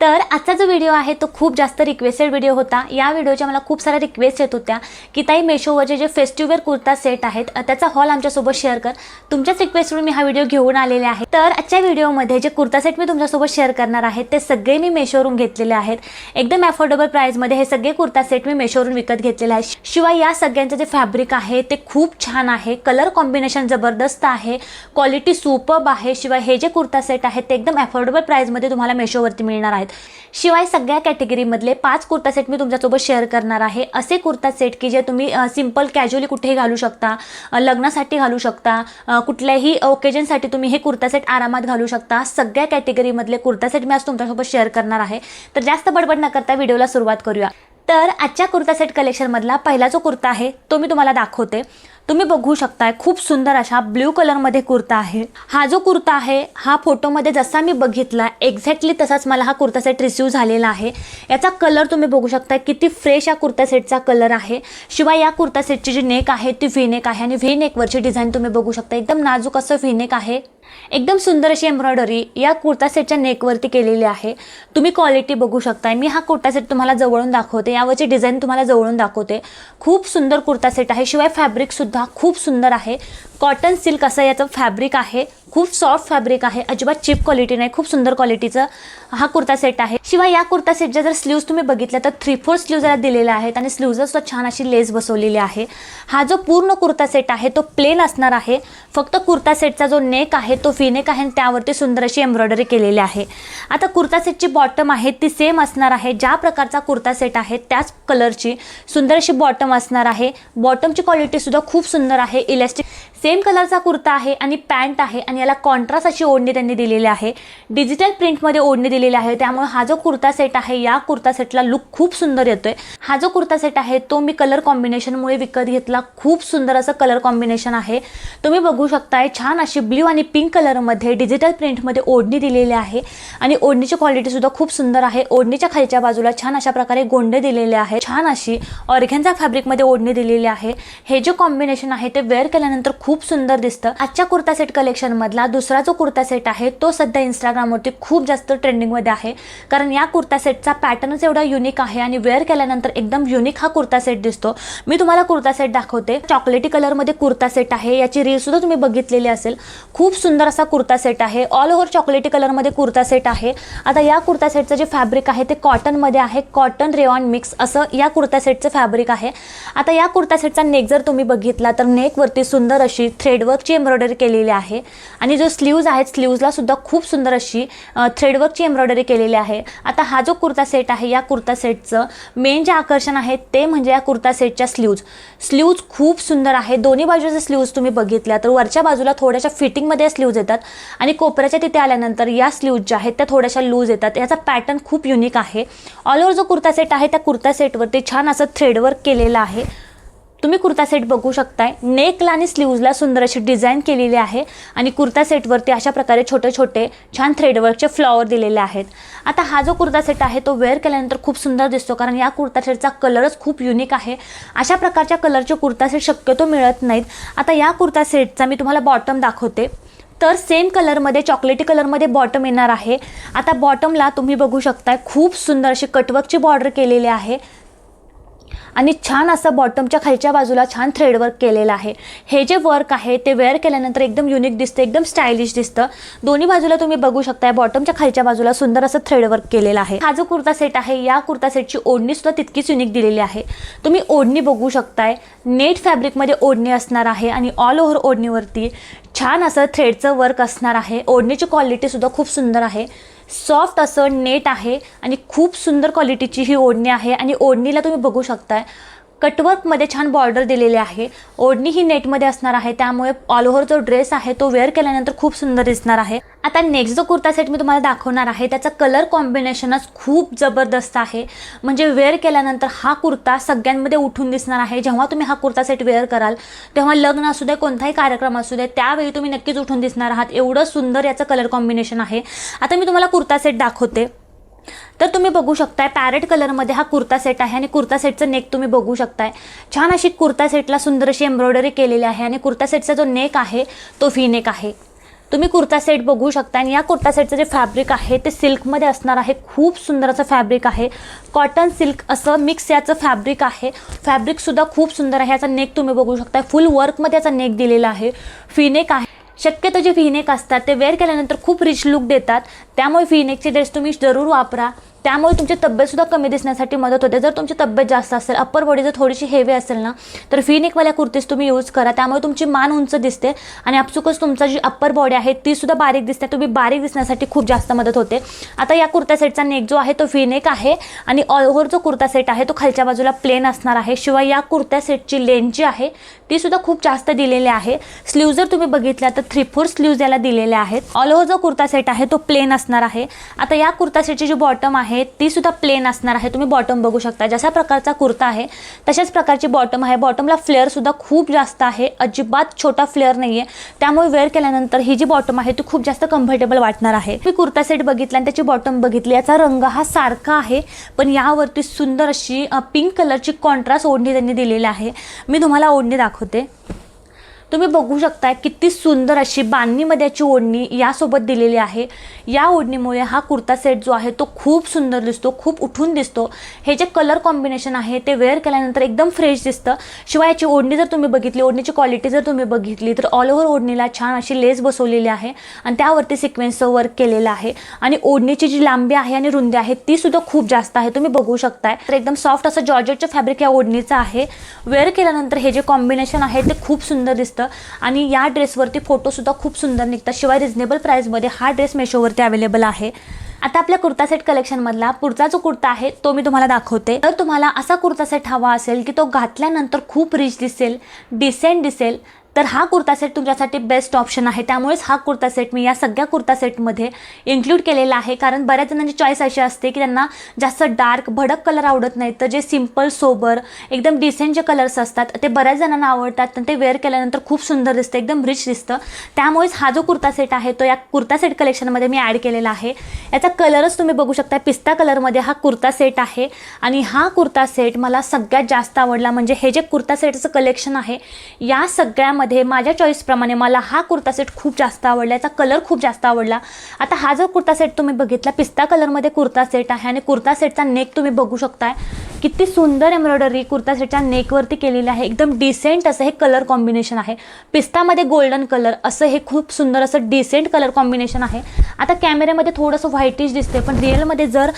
तर आजचा जो व्हिडिओ आहे तो खूप जास्त रिक्वेस्टेड व्हिडिओ होता। या व्हिडिओच्या मला खूप साऱ्या रिक्वेस्ट येत होत्या की ताई मेशोवरचे जे फेस्टिव्ह वेअर कुर्ता सेट आहेत त्याचा हॉल आमच्यासोबत शेअर कर। तुमच्याच रिक्वेस्टवरून मी हा व्हिडिओ घेऊन आलेले आहे। तर आजच्या व्हिडिओमध्ये जे कुर्ता सेट मी तुमच्यासोबत शेअर करणार आहे ते सगळे मी मेशोवरून घेतलेले आहेत। एकदम अफोर्डेबल प्राइसमध्ये हे सगळे कुर्ता सेट मी मेशोवरून विकत घेतलेले आहे। शिवाय या सगळ्यांचं जे फॅब्रिक आहे ते खूप छान आहे, कलर कॉम्बिनेशन जबरदस्त आहे, क्वालिटी सुपर्ब आहे। शिवाय हे जे कुर्ता सेट आहेत ते एकदम अफोर्डेबल प्राइसमध्ये तुम्हाला मेशोवरती मिळणार आहेत। शिवाय सगळ्या कॅटेगरीमधले 5 कुर्ता सेट मी तुमच्यासोबत शेअर करणार आहे। असे कुर्ता सेट की जे तुम्ही सिंपल कॅज्युअली कुठेही घालू शकता, लग्नासाठी घालू शकता, कुठल्याही ओकेजनसाठी तुम्ही हे कुर्ता सेट आरामात घालू शकता। सगळ्या कॅटेगरीमधले कुर्ता सेट मी आज तुमच्यासोबत शेअर करणार आहे। तर जास्त बडबड न करता व्हिडिओला सुरुवात करूया। तर आजच्या कुर्ता सेट कलेक्शनमधला पहिला जो कुर्ता आहे तो मी तुम्हाला दाखवते। तुम्ही बघू शकताय खूप सुंदर अशा ब्ल्यू कलरमध्ये कुर्ता आहे। हा जो कुर्ता आहे हा फोटोमध्ये जसा मी बघितला एक्झॅक्टली तसाच मला हा कुर्ता सेट रिसीव झालेला आहे। याचा कलर तुम्ही बघू शकताय किती फ्रेश या कुर्ता सेटचा कलर आहे। शिवाय या कुर्ता सेटची जी नेक आहे ती व्ही नेक आहे आणि व्ही नेकवरची डिझाईन तुम्ही बघू शकता, एकदम नाजूक असं व्ही नेक आहे। एकदम सुंदर अशी एम्ब्रॉयडरी या कुर्ता सेटच्या नेकवरती केलेली आहे। तुम्ही क्वालिटी बघू शकताय। मी हा कुर्ता सेट तुम्हाला जवळून दाखवते, यावरची डिझाईन तुम्हाला जवळून दाखवते। खूप सुंदर कुर्ता सेट आहे। शिवाय फॅब्रिक सुद्धा खूप सुंदर आहे, कॉटन सिल्क असं याचं फॅब्रिक आहे। खूप सॉफ्ट फॅब्रिक आहे, अजिबात चीप क्वालिटी नाही, खूप सुंदर क्वालिटीचा हा कुर्ता सेट आहे। शिवाय या कुर्ता सेटच्या जर स्लीव्ज तुम्ही बघितल्या तर 3/4 स्लीव्ज याला दिलेल्या आहेत आणि स्लीव्जला सुद्धा छान अशी लेस बसवलेली आहे। हा जो पूर्ण कुर्ता सेट आहे तो प्लेन असणार आहे। फक्त कुर्ता सेटचा जो नेक आहे तो व्ही नेक आहे आणि त्यावरती सुंदर अशी एम्ब्रॉयडरी केलेली आहे। आता कुर्ता सेटची बॉटम आहे ती सेम असणार आहे, ज्या प्रकारचा कुर्ता सेट आहे त्याच कलरची सुंदर अशी बॉटम असणार आहे। बॉटमची क्वालिटी सुद्धा खूप सुंदर आहे, इलास्टिक सेम कलरचा कुर्ता आहे आणि पॅन्ट आहे आणि याला कॉन्ट्रास्ट अशी ओढणी त्यांनी दिलेली आहे। डिजिटल प्रिंटमध्ये ओढणी दिलेली आहे, त्यामुळे हा जो कुर्ता सेट आहे या कुर्ता सेटला लुक खूप सुंदर येतोय। हा जो कुर्ता सेट आहे तो मी कलर कॉम्बिनेशनमुळे विकत घेतला। खूप सुंदर असं कलर कॉम्बिनेशन आहे। तुम्ही बघू शकताय छान अशी ब्ल्यू आणि पिंक कलरमध्ये डिजिटल प्रिंटमध्ये ओढणी दिलेली आहे आणि ओढणीची क्वालिटी सुद्धा खूप सुंदर आहे। ओढणीच्या खालच्या बाजूला छान अशा प्रकारे गोंडे दिलेले आहे, छान अशी ऑर्गेन्झा फॅब्रिकमध्ये ओढणी दिलेली आहे। हे जे कॉम्बिनेशन आहे ते वेअर केल्यानंतर खूप सुंदर दिसतं। आजच्या कुर्ता सेट कलेक्शन मधला दुसरा जो कुर्ता सेट आहे तो सध्या इंस्टाग्रामवरती खूप जास्त ट्रेंडिंगमध्ये आहे, कारण या कुर्ता सेटचा पॅटर्नच एवढा युनिक आहे आणि वेअर केल्यानंतर एकदम युनिक हा कुर्ता सेट दिसतो। मी तुम्हाला कुर्ता सेट दाखवते। चॉकलेटी कलरमध्ये कुर्ता सेट आहे, याची रील सुद्धा तुम्ही बघितलेली असेल। खूप सुंदर असा कुर्ता सेट आहे, ऑल ओव्हर चॉकलेटी कलरमध्ये कुर्ता सेट आहे। आता या कुर्ता सेटचं जे फॅब्रिक आहे ते कॉटनमध्ये आहे, कॉटन रेयॉन मिक्स असं या कुर्ता सेटचं फॅब्रिक आहे। आता या कुर्ता सेटचा नेक जर तुम्ही बघितला तर नेकवरती सुंदर अशी थ्रेडवर्कची एम्ब्रॉयडरी केलेली आहे आणि जो स्लीव्ज आहेत स्लीव्जला सुद्धा खूप सुंदर अशी थ्रेडवर्कची एम्ब्रॉयडरी केलेली आहे। आता हा जो कुर्ता सेट आहे या कुर्ता सेटचं मेन जे आकर्षण आहे ते म्हणजे या कुर्ता सेटच्या स्लीव्ज खूप सुंदर आहे। दोन्ही बाजूचे स्लीव्ज तुम्ही बघितल्या तर वरच्या बाजूला थोड्याशा फिटिंगमध्ये स्लीव्ज येतात आणि कोपऱ्याच्या तिथे आल्यानंतर या स्लीव्ज ज्या आहेत त्या थोड्याशा लूज येतात। याचा पॅटर्न खूप युनिक आहे। ऑल ओव्हर जो कुर्ता सेट आहे त्या कुर्ता सेटवरती छान असं थ्रेडवर्क केलेलं आहे। तुम्ही कुर्ता सेट बघू शकताय, नेकला आणि स्लीव्जला सुंदर अशी डिझाईन केलेली आहे आणि कुर्ता सेटवरती अशा प्रकारे छोटे छोटे छान थ्रेडवर्कचे फ्लॉवर दिलेले आहेत। आता हा जो कुर्ता सेट आहे तो वेअर केल्यानंतर खूप सुंदर दिसतो, कारण या कुर्ता सेटचा कलरच खूप युनिक आहे। अशा प्रकारच्या कलरचे कुर्ता सेट शक्यतो मिळत नाहीत। आता या कुर्ता सेटचा मी तुम्हाला बॉटम दाखवते। तर सेम कलरमध्ये चॉकलेटी कलरमध्ये बॉटम येणार आहे। आता बॉटमला तुम्ही बघू शकताय खूप सुंदर अशी कटवर्कची बॉर्डर केलेली आहे आणि छान असं बॉटमच्या खालच्या बाजूला छान थ्रेडवर्क केलेलं आहे। हे जे वर्क आहे ते वेअर केल्यानंतर एकदम युनिक दिसतं, एकदम स्टायलिश दिसतं। दोन्ही बाजूला तुम्ही बघू शकताय बॉटमच्या खालच्या बाजूला सुंदर असं थ्रेडवर्क केलेलं आहे। हा जो कुर्ता सेट आहे या कुर्ता सेटची ओढणी सुद्धा तितकीच युनिक दिलेली आहे। तुम्ही ओढणी बघू शकताय, नेट फॅब्रिकमध्ये ओढणी असणार आहे आणि ऑल ओव्हर ओढणीवरती छान असं थ्रेडचं वर्क असणार आहे। ओढणीची क्वालिटी सुद्धा खूप सुंदर आहे, सॉफ्ट असं नेट आहे आणि खूप सुंदर क्वालिटीची ही ओढणी आहे आणि ओढणीला तुम्ही बघू शकताय कटवर्कमध्ये छान बॉर्डर दिलेले आहे। ओढणी ही नेटमध्ये असणार आहे, त्यामुळे ऑल ओव्हर जो ड्रेस आहे तो वेअर केल्यानंतर खूप सुंदर दिसणार आहे। आता नेक्स्ट जो कुर्ता सेट मी तुम्हाला दाखवणार आहे त्याचा कलर कॉम्बिनेशनच खूप जबरदस्त आहे, म्हणजे वेअर केल्यानंतर हा कुर्ता सगळ्यांमध्ये उठून दिसणार आहे। जेव्हा तुम्ही हा कुर्ता सेट वेअर कराल तेव्हा लग्न असू दे, कोणताही कार्यक्रम असू दे, त्यावेळी तुम्ही नक्कीच उठून दिसणार आहात। एवढं सुंदर याचं कलर कॉम्बिनेशन आहे। आता मी तुम्हाला कुर्ता सेट दाखवते। तर तुम्ही बघू शकताय पॅरेट कलरमध्ये हा कुर्ता सेट आहे आणि कुर्ता सेटचं नेक तुम्ही बघू शकताय, छान अशी कुर्ता सेटला सुंदर अशी एम्ब्रॉयडरी केलेली आहे आणि कुर्ता सेटचा जो नेक आहे तो व्ही नेक आहे। तुम्ही कुर्ता सेट बघू शकता आणि या कुर्ता सेटचं जे फॅब्रिक आहे ते सिल्कमध्ये असणार आहे। खूप सुंदर असं फॅब्रिक आहे, कॉटन सिल्क असं मिक्स याचं फॅब्रिक आहे। फॅब्रिकसुद्धा खूप सुंदर आहे। याचा नेक तुम्ही बघू शकता, फुल वर्कमध्ये याचा नेक दिलेला आहे, व्ही-नेक आहे। शक्यतो जे व्ही-नेक असतात ते वेअर केल्यानंतर खूप रिच लुक देतात, त्यामुळे व्ही-नेकचे ड्रेस तुम्ही जरूर वापरा, त्यामुळे तुमची तब्येतसुद्धा कमी दिसण्यासाठी मदत होते। जर तुमची तब्येत जास्त असेल, अप्पर बॉडी जर थोडीशी हेवी असेल ना, तर व्ही-नेकवाल्या कुर्तीज तुम्ही यूज करा, त्यामुळे तुमची मान उंच दिसते आणि आपसुकच तुमचा जी अप्पर बॉडी आहे ती सुद्धा बारीक दिसते, तुम्ही बारीक दिसण्यासाठी खूप जास्त मदत होते। आता या कुर्ता सेटचा नेक जो आहे तो व्ही-नेक आहे आणि ऑल ओव्हर जो कुर्ता सेट आहे तो खालच्या बाजूला प्लेन असणार आहे। शिवाय या कुर्ता सेटची लेंथ जी आहे ती सुद्धा खूप जास्त दिलेली आहे। स्लीव्ह जर तुम्ही बघितला तर 3/4 स्लीव्ह याला दिलेले आहेत। ऑल ओव्हर जो कुर्ता सेट आहे तो प्लेन असणार आहे। आता या कुर्ता सेटची जी बॉटम आहे ती सुद्धा प्लेन असणार आहे, तुम्ही बॉटम बघू शकता, जशा प्रकारचा कुर्ता आहे तशाच प्रकारची बॉटम आहे। बॉटमला फ्लेअर सुद्धा खूप जास्त आहे, अजिबात छोटा फ्लेअर नाहीये, त्यामुळे वेअर केल्यानंतर ही जी बॉटम आहे ती खूप जास्त कम्फर्टेबल वाटणार आहे। मी कुर्ता सेट बघितला आणि त्याची बॉटम बघितली, याचा रंग हा सारखा आहे, पण यावरती सुंदर अशी पिंक कलरची कॉन्ट्रास्ट ओढणी त्यांनी दिलेली आहे। मी तुम्हाला ओढणी दाखवते, तुम्ही बघू शकता किती सुंदर अशी बांधणीमध्ये याची ओढणी यासोबत दिलेली आहे। या ओढणीमुळे हा कुर्ता सेट जो आहे तो खूप सुंदर दिसतो, खूप उठून दिसतो। हे जे कलर कॉम्बिनेशन आहे ते वेअर केल्यानंतर एकदम फ्रेश दिसतं। शिवाय याची ओढणी जर तुम्ही बघितली, ओढणीची क्वालिटी जर तुम्ही बघितली तर ऑल ओव्हर ओढणीला छान अशी लेस बसवलेली आहे आणि त्यावरती सिक्वेन्सचं वर्क केलेलं आहे आणि ओढणीची जी लांबी आहे आणि रुंदी आहे ती सुद्धा खूप जास्त आहे, तुम्ही बघू शकताय। तर एकदम सॉफ्ट असं जॉर्जेटचं फॅब्रिक या ओढणीचं आहे। वेअर केल्यानंतर हे जे कॉम्बिनेशन आहे ते खूप सुंदर दिसतं आणि या ड्रेसवरती फोटोसुद्धा खूप सुंदर निघतात। शिवाय रिजनेबल प्राईसमध्ये हा ड्रेस मेशोवरती अवेलेबल आहे। आता आपल्या कुर्ता सेट कलेक्शनमधला पुढचा जो कुर्ता आहे तो मी तुम्हाला दाखवते। तर तुम्हाला असा कुर्ता सेट हवा असेल की तो घातल्यानंतर खूप रिच दिसेल, डिसेंट दिसेल, तर हा कुर्ता सेट तुमच्यासाठी बेस्ट ऑप्शन आहे। त्यामुळेच हा कुर्ता सेट मी या सगळ्या कुर्ता सेटमध्ये इन्क्लूड केलेला आहे, कारण बऱ्याच जणांची चॉईस अशी असते की त्यांना जास्त डार्क भडक कलर आवडत नाहीत, तर जे सिंपल सोबर एकदम डिसेंट जे कलर्स असतात ते बऱ्याच जणांना आवडतात आणि ते वेअर केल्यानंतर खूप सुंदर दिसतं, एकदम रिच दिसतं। त्यामुळेच हा जो कुर्ता सेट आहे तो या कुर्ता सेट कलेक्शनमध्ये मी ॲड केलेला आहे। याचा कलरच तुम्ही बघू शकता, पिस्ता कलरमध्ये हा कुर्ता सेट आहे आणि हा कुर्ता सेट मला सगळ्यात जास्त आवडला। म्हणजे हे जे कुर्ता सेटचं कलेक्शन आहे या सगळ्यामध्ये माझ्या चॉईसप्रमाणे मला हा कुर्ता सेट खूप जास्त आवडला, याचा कलर खूप जास्त आवडला। आता हा जो कुर्ता सेट तुम्ही बघितला पिस्ता कलरमध्ये कुर्ता सेट आहे आणि कुर्ता सेटचा नेक तुम्ही बघू शकताय, किती सुंदर एम्ब्रॉयडरी कुर्ता सेटच्या नेकवरती केलेली आहे। एकदम डिसेंट असं हे कलर कॉम्बिनेशन आहे, पिस्तामध्ये गोल्डन कलर असं हे खूप सुंदर असं डिसेंट कलर कॉम्बिनेशन आहे। आता कॅमेऱ्यामध्ये थोडंसं व्हाईटिश दिसते, पण रिअलमध्ये जर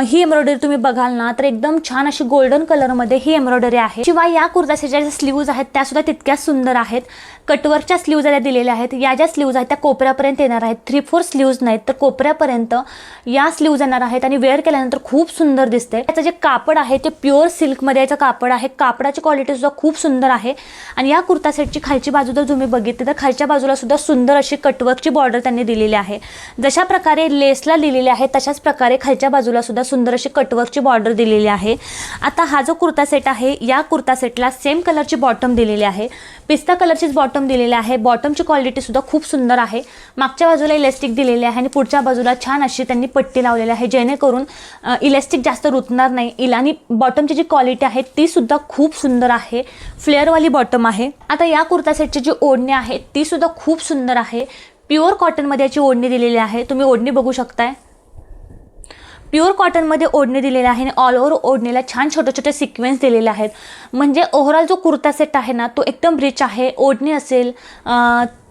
ही एम्ब्रॉयडरी तुम्ही बघाल ना तर एकदम छान अशी गोल्डन कलरमध्ये ही एम्ब्रॉयडरी आहे। शिवाय या कुर्ता सेटच्या ज्या स्लीव्ज आहेत त्या सुद्धा तितक्याच सुंदर आहेत। कटवर्कच्या स्लीव्ज ज्या दिलेल्या आहेत, या ज्या स्लीव्ज आहेत त्या कोपऱ्यापर्यंत येणार आहेत, 3/4 स्लीव्ज नाहीत तर कोपऱ्यापर्यंत या स्लीव्ज येणार आहेत आणि वेअर केल्यानंतर खूप सुंदर दिसते। याचं जे कापड आहे ते प्युअर सिल्कमध्ये याचं कापड आहे, कापडाची क्वालिटी सुद्धा खूप सुंदर आहे। आणि या कुर्ता सेटची खालची बाजू जर तुम्ही बघितली तर खालच्या बाजूला सुद्धा सुंदर अशी कटवर्कची बॉर्डर त्यांनी दिलेली आहे। जशा प्रकारे लेसला दिलेली आहे तशाच प्रकारे खालच्या बाजूला सुद्धा सुंदर अशी कटवर्कची बॉर्डर दिलेली आहे। आता हा जो कुर्ता सेट आहे या कुर्ता सेटला सेम कलरची बॉटम दिलेली आहे, पिस्ता कलरचीच बॉटम दिलेली आहे। बॉटमची क्वालिटी सुद्धा खूप सुंदर आहे, मागच्या बाजूला इलास्टिक दिलेली आहे आणि पुढच्या बाजूला छान अशी त्यांनी पट्टी लावलेली आहे, जेणेकरून इलास्टिक जास्त रुतणार नाही। आणि बॉटमची जी क्वालिटी आहे ती सुद्धा खूप सुंदर आहे, फ्लेअरवाली बॉटम आहे। आता या कुर्ता सेटची जी ओढणी आहे ती सुद्धा खूप सुंदर आहे, प्युअर कॉटनमध्ये याची ओढणी दिलेली आहे, तुम्ही ओढणी बघू शकताय, प्युअर कॉटनमध्ये ओढणी दिलेली आहे आणि ऑल ओव्हर ओढणीला छान छोटे छोटे सिक्वेन्स दिलेले आहेत। म्हणजे ओव्हरऑल जो कुर्ता सेट आहे ना तो एकदम रिच आहे, ओढणी असेल,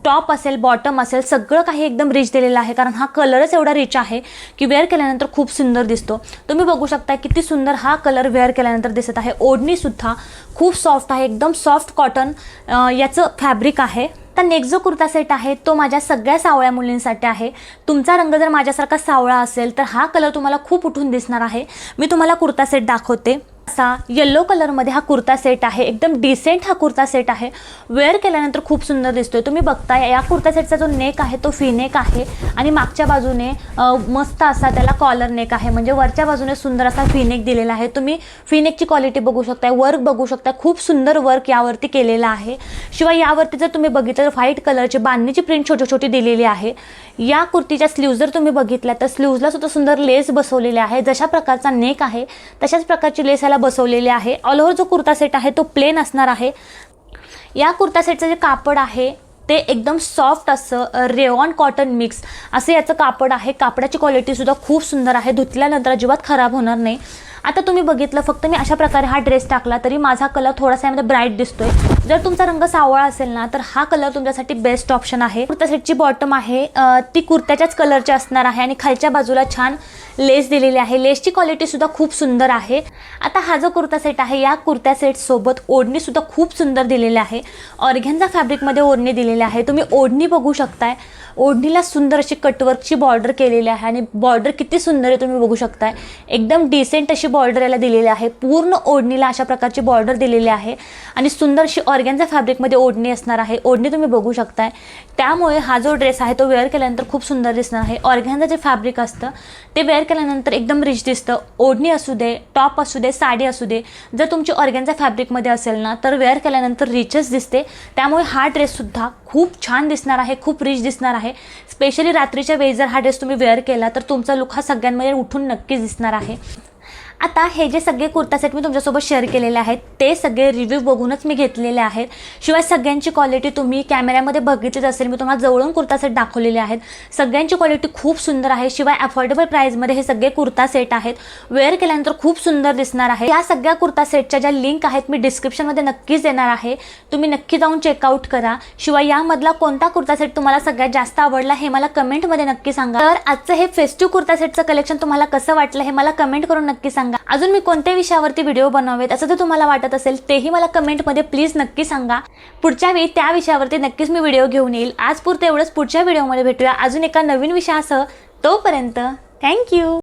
टॉप असेल, बॉटम असेल, सगळं काही एकदम रिच दिलेलं आहे, कारण हा कलरच एवढा रिच आहे की वेअर केल्यानंतर खूप सुंदर दिसतो। तुम्ही बघू शकता किती सुंदर हा कलर वेअर केल्यानंतर दिसत आहे। ओढणीसुद्धा खूप सॉफ्ट आहे, एकदम सॉफ्ट कॉटन याचं फॅब्रिक आहे। आता नेक्स्ट जो कुर्ता सेट आहे तो माझ्या सगळ्या सावळ्या मुलींसाठी आहे। तुमचा रंग जर माझ्यासारखा सावळा असेल तर हा कलर तुम्हाला खूप उठून दिसणार आहे। मी तुम्हाला कुर्ता सेट दाखवते, असा येलो कलरमध्ये हा कुर्ता सेट आहे, एकदम डिसेंट हा कुर्ता सेट आहे, वेअर केल्यानंतर खूप सुंदर दिसतोय। तुम्ही बघताय या कुर्ता सेटचा जो नेक आहे तो व्ही नेक आहे आणि मागच्या बाजूने मस्त असा त्याला कॉलर नेक आहे, म्हणजे वरच्या बाजूने सुंदर असा व्ही नेक दिलेला आहे। तुम्ही व्ही नेकची क्वालिटी बघू शकताय, वर्क बघू शकता, खूप सुंदर वर्क यावरती केलेलं आहे। शिवाय यावरती जर तुम्ही बघितलं तर व्हाईट कलरची बांधणीची प्रिंट छोटी छोटी दिलेली आहे। या कुर्तीच्या स्लीव्ज जर तुम्ही बघितल्या तर स्लीव्जला सुद्धा सुंदर लेस बसवलेली आहे, जशा प्रकारचा नेक आहे तशाच प्रकारची लेस याला बसवलेले आहे। ऑल ओव्हर जो कुर्ता सेट आहे तो प्लेन असणार आहे। या कुर्ता सेटचं जे कापड आहे ते एकदम सॉफ्ट असं रेयॉन कॉटन मिक्स असं याचं कापड आहे. कापडाची क्वालिटीसुद्धा खूप सुंदर आहे, धुतल्यानंतर अजिबात खराब होणार नाही. आता तुम्ही बघितलं, फक्त मी अशा प्रकारे हा ड्रेस टाकला तरी माझा कलर थोडासा यामध्ये ब्राईट दिसतोय. जर तुमचा रंग सावळा असेल ना तर हा कलर तुमच्यासाठी बेस्ट ऑप्शन आहे. कुर्ता सेटची बॉटम आहे ती कुर्त्याच्याच कलरची असणार आहे आणि खालच्या बाजूला छान लेस दिलेली आहे. लेसची क्वालिटीसुद्धा खूप सुंदर आहे. आता हा जो कुर्ता सेट आहे या कुर्त्या सेटसोबत ओढणीसुद्धा खूप सुंदर दिलेली आहे. ऑर्गेन्झा फॅब्रिकमध्ये ओढणी दिलेली आहे. तुम्ही ओढणी बघू शकताय. ओढणीला सुंदर अशी कटवर्कची बॉर्डर केलेली आहे आणि बॉर्डर किती सुंदर आहे तुम्ही बघू शकताय. एकदम डिसेंट अशी बॉर्डर याला दिलेली आहे. पूर्ण ओढणीला अशा प्रकारची बॉर्डर दिलेली आहे आणि सुंदर अशी ऑर्गेन्झा फॅब्रिकमध्ये ओढणी असणार आहे. ओढणी तुम्ही बघू शकताय. त्यामुळे हा जो ड्रेस आहे तो वेअर केल्यानंतर खूप सुंदर दिसणार आहे. ऑर्गेन्झा जे फॅब्रिक असतं ते वेअर केल्यानंतर एकदम रिच दिसतं. ओढणी असू दे, टॉप असू दे, साडी असू दे, जर तुमची ऑर्गेन्झा फॅब्रिकमध्ये असेल ना तर वेअर केल्यानंतर रिचच दिसते. त्यामुळे हा ड्रेससुद्धा खूप छान दिसणार आहे, खूप रिच दिसणार आहे. स्पेशली रात्रीच्या वेळी जर हा ड्रेस तुम्ही वेअर केला तर तुमचा लुक हा सगळ्यांमध्ये उठून नक्कीच दिसणार आहे. आता हे जे सगळे कुर्ता सेट मी तुमच्यासोबत शेअर केलेले आहेत ते सगळे रिव्ह्यू बघूनच मी घेतलेले आहेत. शिवाय सगळ्यांची क्वालिटी तुम्ही कॅमेऱ्यामध्ये बघितलीच असेल. मी तुम्हाला जवळून कुर्ता सेट दाखवलेले आहेत. सगळ्यांची क्वालिटी खूप सुंदर आहे. शिवाय अफोर्डेबल प्राईजमध्ये हे सगळे कुर्ता सेट आहेत. वेअर केल्यानंतर खूप सुंदर दिसणार आहे. या सगळ्या कुर्ता सेटच्या ज्या लिंक आहेत मी डिस्क्रिप्शनमध्ये नक्कीच देणार आहे. तुम्ही नक्की जाऊन चेकआउट करा. शिवाय यामधला कोणता कुर्ता सेट तुम्हाला सगळ्यात जास्त आवडला हे मला कमेंटमध्ये नक्की सांगा. तर आजचं हे फेस्टिव्ह कुर्ता सेटचं कलेक्शन तुम्हाला कसं वाटलं हे मला कमेंट करून नक्की सांगा. अजून मी कोणत्या विषयावरती व्हिडिओ बनवावेत असं जर तुम्हाला वाटत असेल तेही मला कमेंटमध्ये प्लीज नक्की सांगा. पुढच्या वेळी त्या विषयावरती नक्कीच मी व्हिडिओ घेऊन येईल. आज पुरतं एवढंच. पुढच्या व्हिडिओमध्ये भेटूया अजून एका नवीन विषयासह. तोपर्यंत थँक्यू.